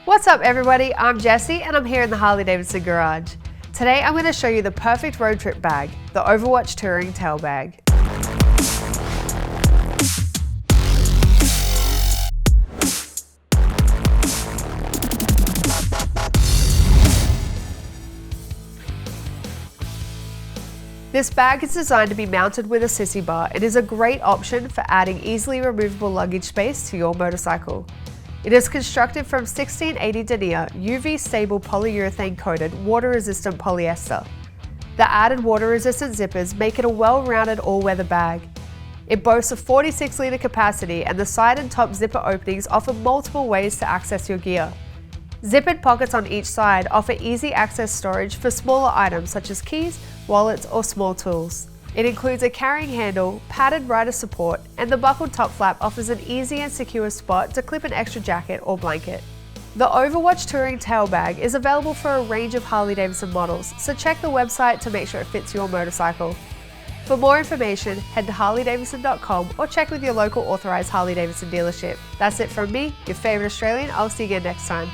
What's up everybody, I'm Jessie and I'm here in the Harley-Davidson garage. Today I'm going to show you the perfect road trip bag, the Overwatch Touring Tail Bag. This bag is designed to be mounted with a sissy bar and is a great option for adding easily removable luggage space to your motorcycle. It is constructed from 1680 denier, UV stable polyurethane coated, water resistant polyester. The added water resistant zippers make it a well-rounded all-weather bag. It boasts a 46 litre capacity and the side and top zipper openings offer multiple ways to access your gear. Zippered pockets on each side offer easy access storage for smaller items such as keys, wallets or small tools. It includes a carrying handle, padded rider support, and the buckled top flap offers an easy and secure spot to clip an extra jacket or blanket. The Overwatch Touring Tail Bag is available for a range of Harley-Davidson models, so check the website to make sure it fits your motorcycle. For more information, head to harleydavidson.com or check with your local authorised Harley-Davidson dealership. That's it from me, your favourite Australian. I'll see you again next time.